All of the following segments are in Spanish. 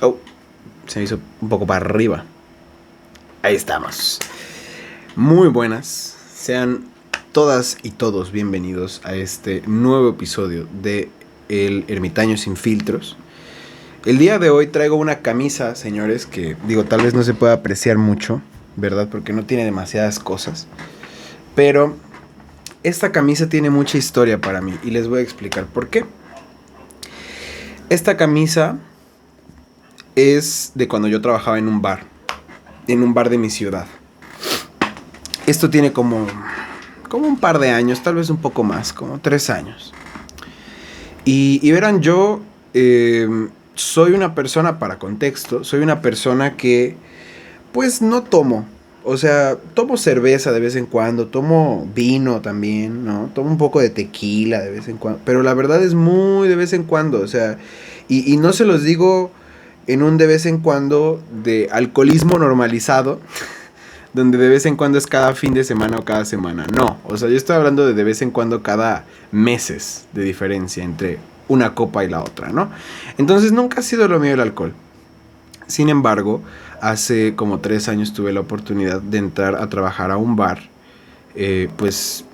Oh, se me hizo un poco para arriba. Ahí estamos. Muy buenas. Sean todas y todos bienvenidos a este nuevo episodio de El Ermitaño Sin Filtros. El día de hoy traigo una camisa, señores, que digo, tal vez no se pueda apreciar mucho, ¿verdad? Porque no tiene demasiadas cosas. Pero esta camisa tiene mucha historia para mí y les voy a explicar por qué. Esta camisa es de cuando yo trabajaba en un bar de mi ciudad. Esto tiene como un par de años, tal vez un poco más, como 3 años. Y verán, yo soy una persona, para contexto, soy una persona que pues no tomo. O sea, tomo cerveza de vez en cuando, tomo vino también, ¿no? Tomo un poco de tequila de vez en cuando, pero la verdad es muy de vez en cuando, o sea, y no se los digo en un de vez en cuando de alcoholismo normalizado, donde de vez en cuando es cada fin de semana o cada semana. No, o sea, yo estoy hablando de vez en cuando cada meses de diferencia entre una copa y la otra, ¿no? Entonces nunca ha sido lo mío el alcohol. Sin embargo, hace como 3 años tuve la oportunidad de entrar a trabajar a un bar, pues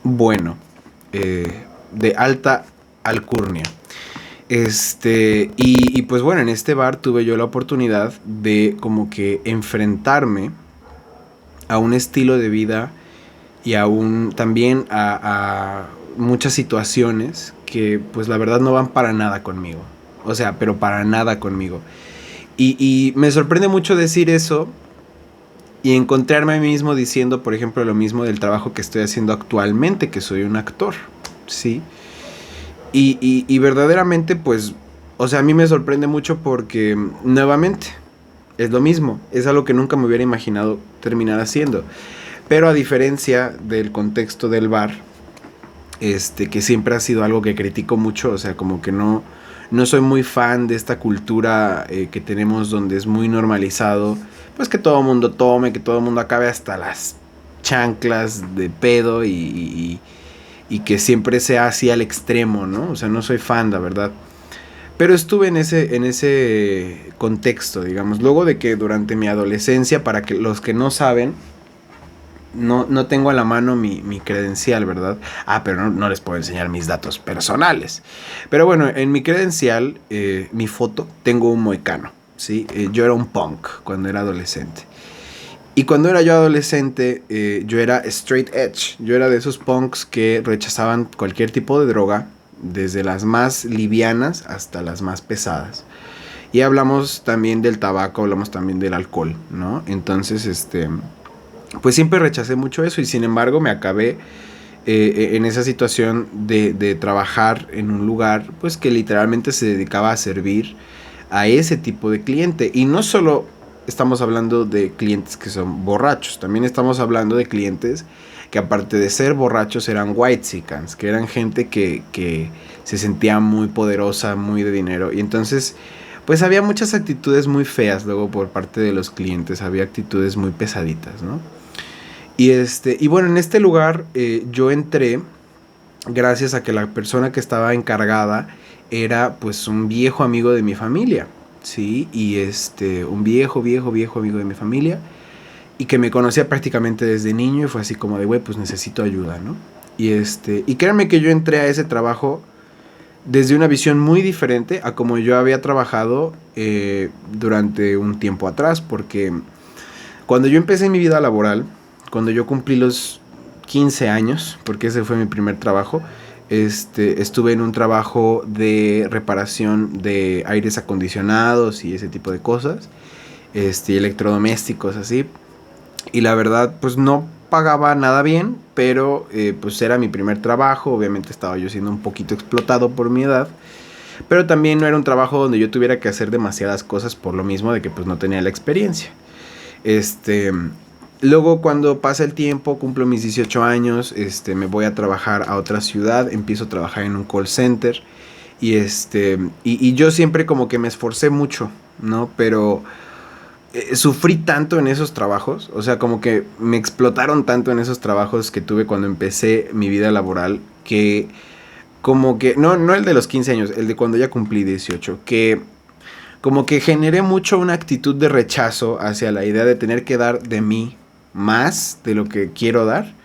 bueno, de alta alcurnia. Y pues bueno, en este bar tuve yo la oportunidad de como que enfrentarme a un estilo de vida y también a muchas situaciones que pues la verdad no van para nada conmigo. O sea, pero para nada conmigo. Y me sorprende mucho decir eso y encontrarme a mí mismo diciendo, por ejemplo, lo mismo del trabajo que estoy haciendo actualmente, que soy un actor, ¿sí? Y verdaderamente, pues, o sea, a mí me sorprende mucho porque, nuevamente, es lo mismo. Es algo que nunca me hubiera imaginado terminar haciendo. Pero a diferencia del contexto del bar, que siempre ha sido algo que critico mucho, o sea, como que no soy muy fan de esta cultura que tenemos donde es muy normalizado, pues que todo el mundo tome, que todo el mundo acabe hasta las chanclas de pedo y que siempre sea así al extremo, ¿no? O sea, no soy fan, la verdad. Pero estuve en ese contexto, digamos. Luego de que durante mi adolescencia, para que los que no saben, no tengo a la mano mi credencial, ¿verdad? Pero no les puedo enseñar mis datos personales. Pero bueno, en mi credencial, mi foto, tengo un moicano, ¿sí? Yo era un punk cuando era adolescente. Y cuando era yo adolescente, yo era straight edge. Yo era de esos punks que rechazaban cualquier tipo de droga, desde las más livianas hasta las más pesadas. Y hablamos también del tabaco, hablamos también del alcohol, ¿no? Entonces, pues siempre rechacé mucho eso y sin embargo me acabé en esa situación de trabajar en un lugar, pues que literalmente se dedicaba a servir a ese tipo de cliente. Y no solo estamos hablando de clientes que son borrachos, también estamos hablando de clientes que aparte de ser borrachos eran whitexicans, que eran gente que se sentía muy poderosa, muy de dinero. Y entonces, pues había muchas actitudes muy feas luego por parte de los clientes, había actitudes muy pesaditas, ¿no? Y bueno, en este lugar yo entré gracias a que la persona que estaba encargada era pues un viejo amigo de mi familia, ¿sí? Y un viejo amigo de mi familia y que me conocía prácticamente desde niño y fue así como de, güey, pues necesito ayuda, ¿no? Y créanme que yo entré a ese trabajo desde una visión muy diferente a como yo había trabajado durante un tiempo atrás, porque cuando yo empecé mi vida laboral, cuando yo cumplí los 15 años, porque ese fue mi primer trabajo, estuve en un trabajo de reparación de aires acondicionados y ese tipo de cosas, electrodomésticos así, y la verdad pues no pagaba nada bien, pero pues era mi primer trabajo, obviamente estaba yo siendo un poquito explotado por mi edad, pero también no era un trabajo donde yo tuviera que hacer demasiadas cosas por lo mismo de que pues no tenía la experiencia. Luego cuando pasa el tiempo, cumplo mis 18 años, me voy a trabajar a otra ciudad, empiezo a trabajar en un call center y yo siempre como que me esforcé mucho, ¿no? Pero sufrí tanto en esos trabajos, o sea, como que me explotaron tanto en esos trabajos que tuve cuando empecé mi vida laboral, que como que, no el de los 15 años, el de cuando ya cumplí 18, que como que generé mucho una actitud de rechazo hacia la idea de tener que dar de mí más de lo que quiero dar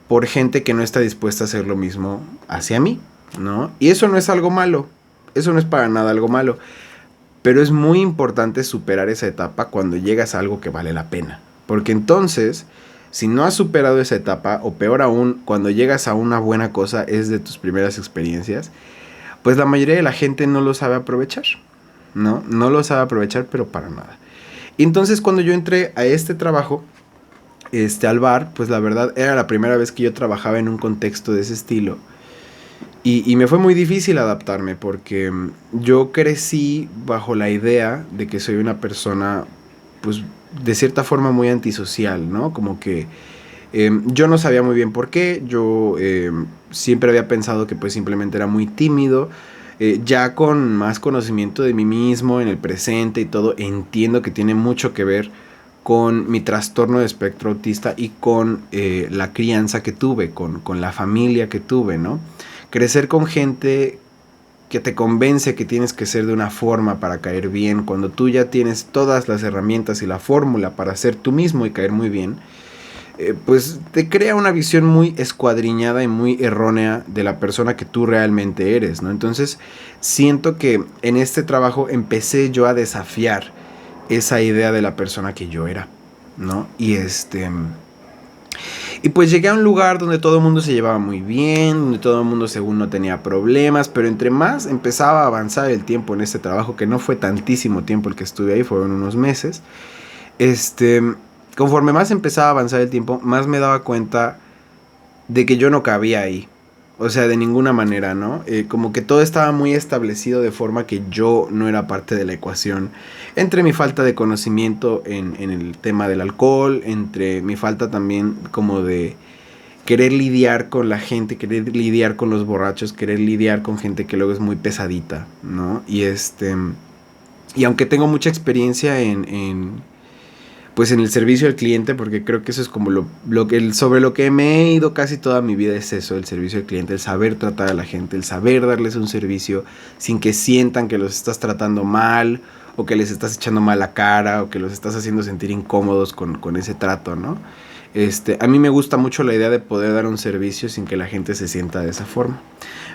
por gente que no está dispuesta a hacer lo mismo hacia mí, ¿no? Y eso no es algo malo, eso no es para nada algo malo, pero es muy importante superar esa etapa cuando llegas a algo que vale la pena, porque entonces, si no has superado esa etapa, o peor aún, cuando llegas a una buena cosa, es de tus primeras experiencias, pues la mayoría de la gente no lo sabe aprovechar, ¿no? No lo sabe aprovechar, pero para nada. Y entonces cuando yo entré a este trabajo, al bar, pues la verdad era la primera vez que yo trabajaba en un contexto de ese estilo. Y me fue muy difícil adaptarme porque yo crecí bajo la idea de que soy una persona, pues de cierta forma muy antisocial, ¿no? Como que yo no sabía muy bien por qué, yo siempre había pensado que pues simplemente era muy tímido. Ya con más conocimiento de mí mismo en el presente y todo, entiendo que tiene mucho que ver con mi trastorno de espectro autista y con la crianza que tuve, con la familia que tuve, ¿no? Crecer con gente que te convence que tienes que ser de una forma para caer bien, cuando tú ya tienes todas las herramientas y la fórmula para ser tú mismo y caer muy bien, pues te crea una visión muy escuadriñada y muy errónea de la persona que tú realmente eres, ¿no? Entonces siento que en este trabajo empecé yo a desafiar esa idea de la persona que yo era, ¿no? Y pues llegué a un lugar donde todo el mundo se llevaba muy bien, donde todo el mundo según no tenía problemas, pero entre más empezaba a avanzar el tiempo en este trabajo, que no fue tantísimo tiempo el que estuve ahí, fueron unos meses, conforme más empezaba a avanzar el tiempo, más me daba cuenta de que yo no cabía ahí. O sea, de ninguna manera, ¿no? Como que todo estaba muy establecido de forma que yo no era parte de la ecuación. Entre mi falta de conocimiento en el tema del alcohol, entre mi falta también como de querer lidiar con la gente, querer lidiar con los borrachos, querer lidiar con gente que luego es muy pesadita, ¿no? Y aunque tengo mucha experiencia pues en el servicio al cliente, porque creo que eso es como sobre lo que me he ido casi toda mi vida, es eso, el servicio al cliente, el saber tratar a la gente, el saber darles un servicio sin que sientan que los estás tratando mal, o que les estás echando mala cara, o que los estás haciendo sentir incómodos con ese trato, ¿no? A mí me gusta mucho la idea de poder dar un servicio sin que la gente se sienta de esa forma.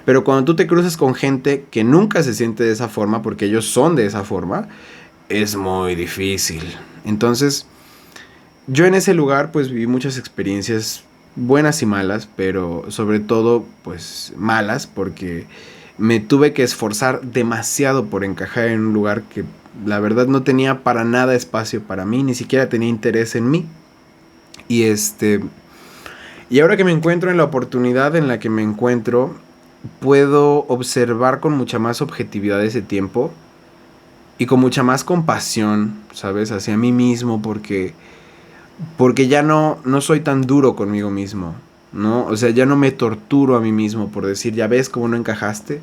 Pero cuando tú te cruzas con gente que nunca se siente de esa forma, porque ellos son de esa forma, es muy difícil. Entonces, yo en ese lugar pues viví muchas experiencias buenas y malas, pero sobre todo pues malas, porque me tuve que esforzar demasiado por encajar en un lugar que la verdad no tenía para nada espacio para mí, ni siquiera tenía interés en mí. Y ahora que me encuentro en la oportunidad en la que me encuentro, puedo observar con mucha más objetividad ese tiempo y con mucha más compasión, ¿sabes? Hacia mí mismo, porque ya no soy tan duro conmigo mismo, ¿no? O sea, ya no me torturo a mí mismo por decir, ya ves cómo no encajaste,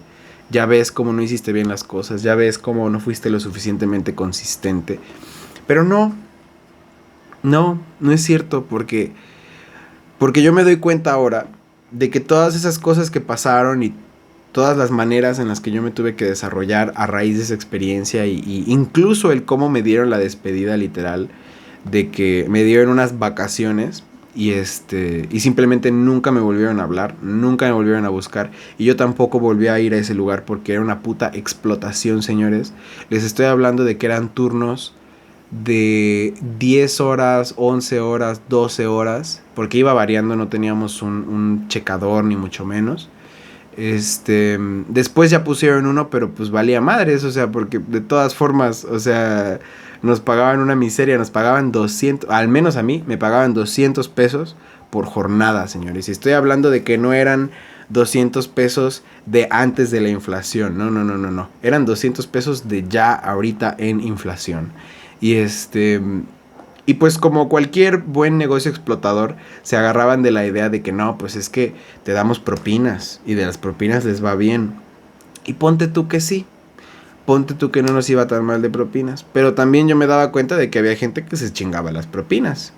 ya ves cómo no hiciste bien las cosas, ya ves cómo no fuiste lo suficientemente consistente. Pero no es cierto, porque yo me doy cuenta ahora de que todas esas cosas que pasaron y todas las maneras en las que yo me tuve que desarrollar a raíz de esa experiencia y incluso el cómo me dieron la despedida literal, de que me dieron unas vacaciones y simplemente nunca me volvieron a hablar, nunca me volvieron a buscar, y yo tampoco volví a ir a ese lugar porque era una puta explotación, señores. Les estoy hablando de que eran turnos de 10 horas, 11 horas, 12 horas, porque iba variando, no teníamos un checador ni mucho menos. Después ya pusieron uno, pero pues valía madres, o sea, porque de todas formas, o sea, nos pagaban una miseria, nos pagaban 200, al menos a mí, me pagaban 200 pesos por jornada, señores. Y estoy hablando de que no eran 200 pesos de antes de la inflación, no. Eran 200 pesos de ya ahorita en inflación. Y pues como cualquier buen negocio explotador, se agarraban de la idea de que no, pues es que te damos propinas y de las propinas les va bien. Y ponte tú que sí, ponte tú que no nos iba tan mal de propinas. Pero también yo me daba cuenta de que había gente que se chingaba las propinas.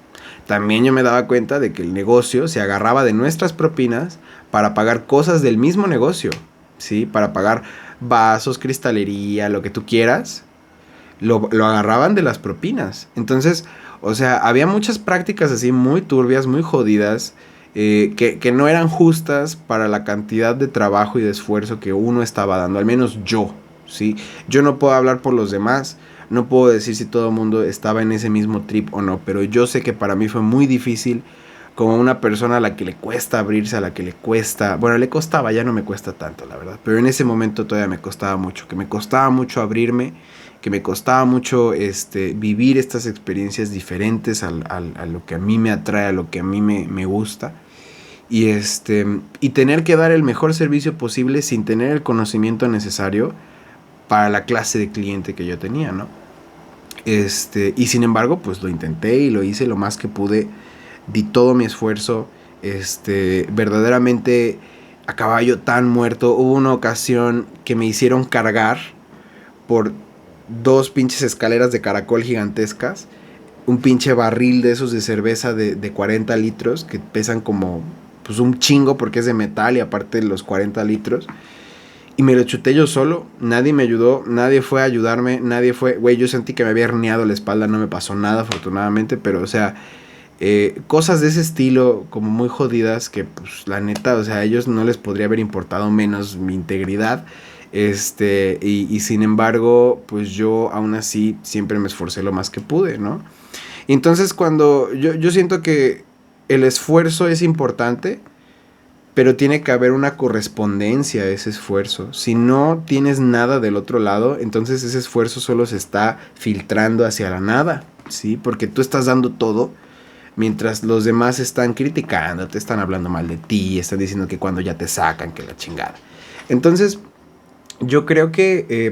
También yo me daba cuenta de que el negocio se agarraba de nuestras propinas para pagar cosas del mismo negocio, ¿sí? Para pagar vasos, cristalería, lo que tú quieras. lo agarraban de las propinas. Entonces, o sea, había muchas prácticas así muy turbias, muy jodidas, que no eran justas para la cantidad de trabajo y de esfuerzo que uno estaba dando, al menos yo, ¿sí? Yo no puedo hablar por los demás, no puedo decir si todo el mundo estaba en ese mismo trip o no, pero yo sé que para mí fue muy difícil, como una persona a la que le cuesta abrirse, a la que le cuesta, bueno, le costaba, ya no me cuesta tanto, la verdad, pero en ese momento todavía me costaba mucho, que me costaba mucho abrirme, que me costaba mucho vivir estas experiencias diferentes a lo que a mí me atrae, a lo que a mí me gusta. Y tener que dar el mejor servicio posible sin tener el conocimiento necesario para la clase de cliente que yo tenía, ¿no? Y sin embargo, pues lo intenté y lo hice lo más que pude, di todo mi esfuerzo, verdaderamente a caballo tan muerto. Hubo una ocasión que me hicieron cargar por dos pinches escaleras de caracol gigantescas, un pinche barril de esos de cerveza de 40 litros que pesan como pues un chingo porque es de metal y aparte los 40 litros. Y me lo chuté yo solo, nadie me ayudó, nadie fue a ayudarme, nadie fue, güey, yo sentí que me había herniado la espalda, no me pasó nada afortunadamente, pero o sea, cosas de ese estilo como muy jodidas que pues la neta, o sea, a ellos no les podría haber importado menos mi integridad, y sin embargo, pues yo aún así siempre me esforcé lo más que pude, ¿no? Entonces cuando yo siento que el esfuerzo es importante, pero tiene que haber una correspondencia a ese esfuerzo. Si no tienes nada del otro lado, entonces ese esfuerzo solo se está filtrando hacia la nada, ¿sí? Porque tú estás dando todo, mientras los demás están criticando, te están hablando mal de ti, están diciendo que cuando ya te sacan, que la chingada. Entonces, yo creo que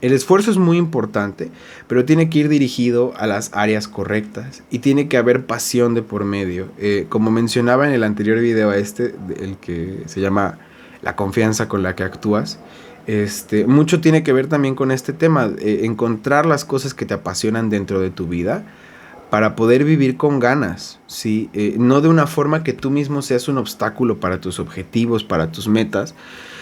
el esfuerzo es muy importante, pero tiene que ir dirigido a las áreas correctas y tiene que haber pasión de por medio. Como mencionaba en el anterior video el que se llama La confianza con la que actúas, mucho tiene que ver también con este tema, encontrar las cosas que te apasionan dentro de tu vida para poder vivir con ganas, ¿sí? No de una forma que tú mismo seas un obstáculo para tus objetivos, para tus metas,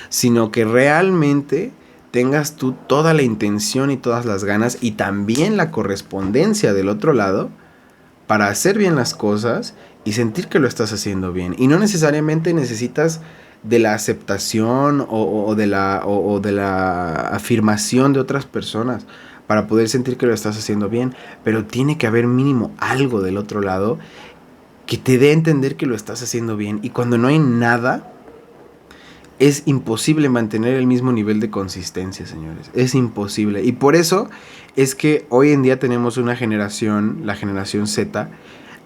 sino que realmente tengas tú toda la intención y todas las ganas y también la correspondencia del otro lado para hacer bien las cosas y sentir que lo estás haciendo bien. Y no necesariamente necesitas de la aceptación o de la afirmación de otras personas para poder sentir que lo estás haciendo bien, pero tiene que haber mínimo algo del otro lado que te dé a entender que lo estás haciendo bien. Y cuando no hay nada, es imposible mantener el mismo nivel de consistencia, señores. Es imposible. Y por eso es que hoy en día tenemos una generación, la generación Z,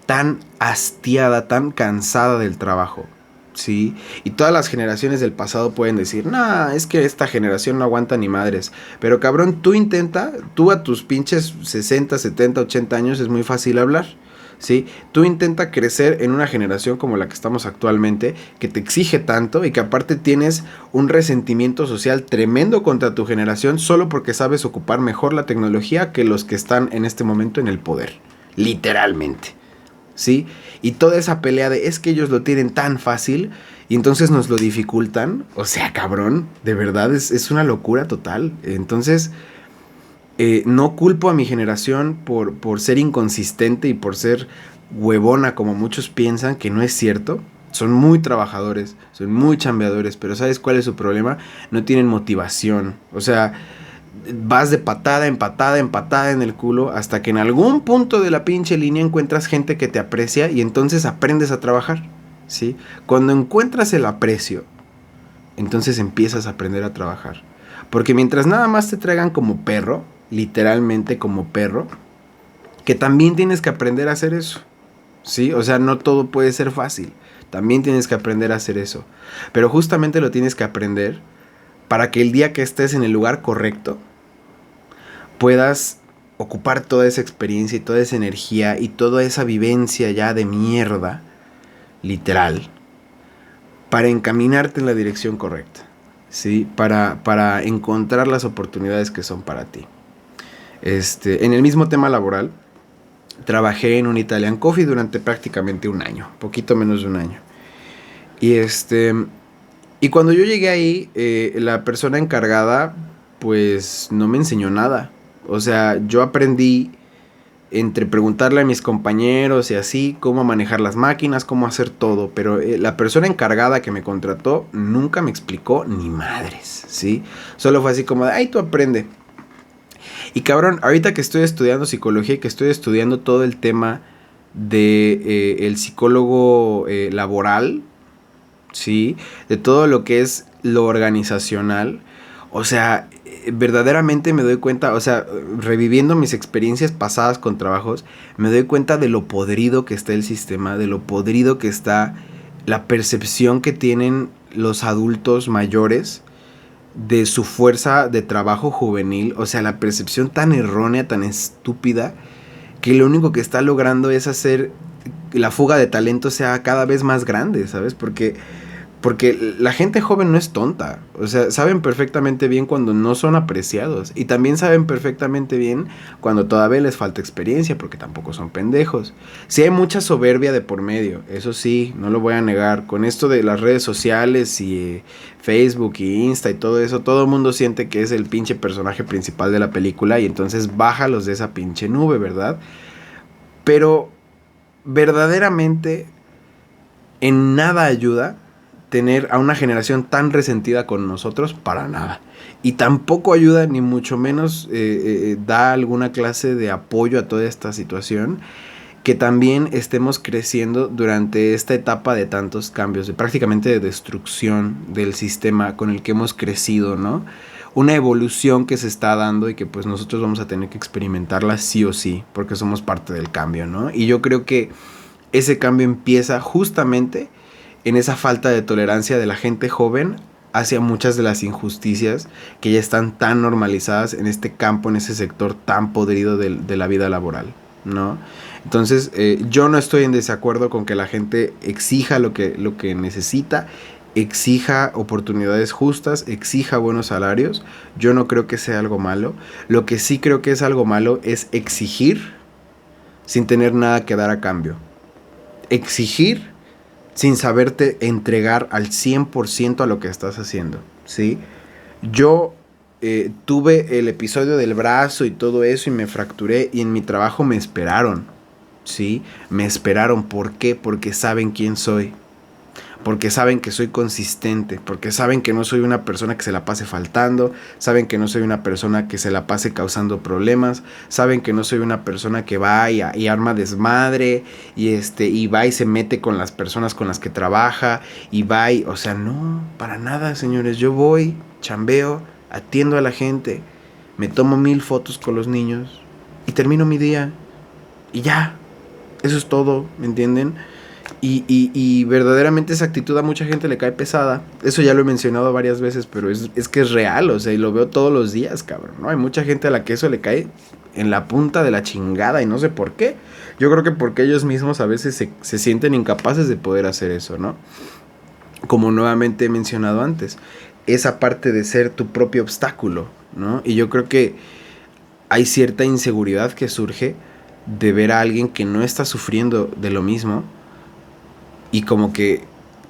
tan hastiada, tan cansada del trabajo, ¿sí? Y todas las generaciones del pasado pueden decir, nah, es que esta generación no aguanta ni madres. Pero cabrón, tú a tus pinches 60, 70, 80 años es muy fácil hablar, ¿sí? Tú intenta crecer en una generación como la que estamos actualmente, que te exige tanto y que aparte tienes un resentimiento social tremendo contra tu generación solo porque sabes ocupar mejor la tecnología que los que están en este momento en el poder, literalmente, ¿sí? Y toda esa pelea de es que ellos lo tienen tan fácil y entonces nos lo dificultan, o sea, cabrón, de verdad es una locura total. Entonces, no culpo a mi generación por ser inconsistente y por ser huevona como muchos piensan, que no es cierto. Son muy trabajadores, son muy chambeadores, pero ¿sabes cuál es su problema? No tienen motivación. O sea, vas de patada en patada en patada en el culo hasta que en algún punto de la pinche línea encuentras gente que te aprecia y entonces aprendes a trabajar, ¿sí? Cuando encuentras el aprecio, entonces empiezas a aprender a trabajar. Porque mientras nada más te traigan como perro, literalmente como perro, que también tienes que aprender a hacer eso, ¿sí? O sea, no todo puede ser fácil. También tienes que aprender a hacer eso. Pero justamente lo tienes que aprender para que el día que estés en el lugar correcto, puedas ocupar toda esa experiencia y toda esa energía y toda esa vivencia ya de mierda, literal, para encaminarte en la dirección correcta, ¿sí? Para encontrar las oportunidades que son para ti. En el mismo tema laboral, trabajé en un Italian Coffee durante prácticamente un año, poquito menos de un año. Y cuando yo llegué ahí, la persona encargada, pues no me enseñó nada. O sea, yo aprendí entre preguntarle a mis compañeros y así cómo manejar las máquinas, cómo hacer todo, pero la persona encargada que me contrató nunca me explicó ni madres, ¿sí? Solo fue así como de, ay, tú aprende. Y cabrón, ahorita que estoy estudiando psicología y que estoy estudiando todo el tema de el psicólogo laboral, ¿sí? De todo lo que es lo organizacional, o sea, verdaderamente me doy cuenta, o sea, reviviendo mis experiencias pasadas con trabajos, me doy cuenta de lo podrido que está el sistema, de lo podrido que está la percepción que tienen los adultos mayores de su fuerza de trabajo juvenil, o sea, la percepción tan errónea, tan estúpida, que lo único que está logrando es hacer que la fuga de talento sea cada vez más grande, ¿sabes? Porque la gente joven no es tonta, o sea, saben perfectamente bien cuando no son apreciados y también saben perfectamente bien cuando todavía les falta experiencia, porque tampoco son pendejos. Sí hay mucha soberbia de por medio, eso sí, no lo voy a negar. Con esto de las redes sociales y Facebook y Insta y todo eso, todo el mundo siente que es el pinche personaje principal de la película y entonces bájalos de esa pinche nube, ¿verdad? Pero verdaderamente en nada ayuda tener a una generación tan resentida con nosotros, para nada. Y tampoco ayuda, ni mucho menos da alguna clase de apoyo a toda esta situación, que también estemos creciendo durante esta etapa de tantos cambios, de prácticamente de destrucción del sistema con el que hemos crecido, ¿no? Una evolución que se está dando y que pues nosotros vamos a tener que experimentarla sí o sí, porque somos parte del cambio, ¿no? Y yo creo que ese cambio empieza justamente en esa falta de tolerancia de la gente joven hacia muchas de las injusticias que ya están tan normalizadas en este campo, en ese sector tan podrido de la vida laboral, ¿no? Entonces, yo no estoy en desacuerdo con que la gente exija lo que necesita, exija oportunidades justas, exija buenos salarios. Yo no creo que sea algo malo. Lo que sí creo que es algo malo es exigir sin tener nada que dar a cambio. Exigir sin saberte entregar al 100% a lo que estás haciendo, ¿sí? Yo tuve el episodio del brazo y todo eso y me fracturé y en mi trabajo me esperaron, ¿sí? Me esperaron, ¿por qué? Porque saben quién soy, porque saben que soy consistente, porque saben que no soy una persona que se la pase faltando, saben que no soy una persona que se la pase causando problemas, saben que no soy una persona que va y arma desmadre y va y se mete con las personas con las que trabaja y va y, o sea, no, para nada, señores. Yo voy, chambeo, atiendo a la gente, me tomo 1000 fotos con los niños y termino mi día y ya, eso es todo, ¿me entienden? Y verdaderamente esa actitud a mucha gente le cae pesada. Eso ya lo he mencionado varias veces, pero es que es real, o sea, y lo veo todos los días, cabrón, ¿no? Hay mucha gente a la que eso le cae en la punta de la chingada y no sé por qué. Yo creo que porque ellos mismos a veces se sienten incapaces de poder hacer eso, ¿no? Como nuevamente he mencionado antes, esa parte de ser tu propio obstáculo, ¿no? Y yo creo que hay cierta inseguridad que surge de ver a alguien que no está sufriendo de lo mismo y como que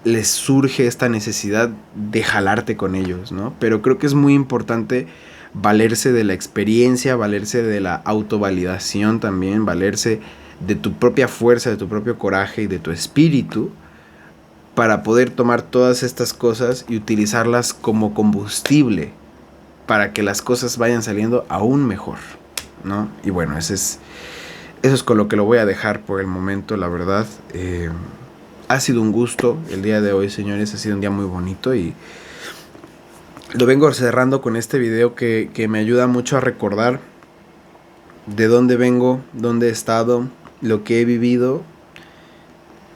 les surge esta necesidad de jalarte con ellos, ¿no? Pero creo que es muy importante valerse de la experiencia, valerse de la autovalidación también, valerse de tu propia fuerza, de tu propio coraje y de tu espíritu para poder tomar todas estas cosas y utilizarlas como combustible para que las cosas vayan saliendo aún mejor, ¿no? Y bueno, eso es con lo que lo voy a dejar por el momento, la verdad. Ha sido un gusto el día de hoy, señores. Ha sido un día muy bonito y lo vengo cerrando con este video que me ayuda mucho a recordar de dónde vengo, dónde he estado, lo que he vivido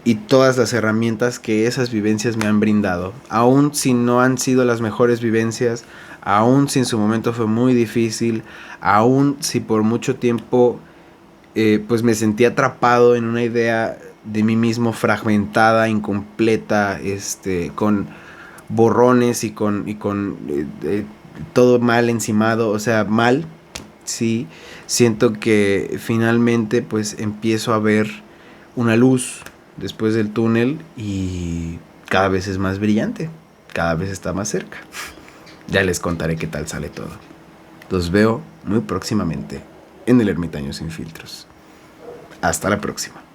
y todas las herramientas que esas vivencias me han brindado. Aún si no han sido las mejores vivencias, aún si en su momento fue muy difícil, aún si por mucho tiempo pues me sentí atrapado en una idea de mí mismo fragmentada, incompleta, con borrones y con todo mal encimado, o sea, mal, sí, siento que finalmente pues empiezo a ver una luz después del túnel y cada vez es más brillante, cada vez está más cerca. Ya les contaré qué tal sale todo. Los veo muy próximamente en El Ermitaño Sin Filtros. Hasta la próxima.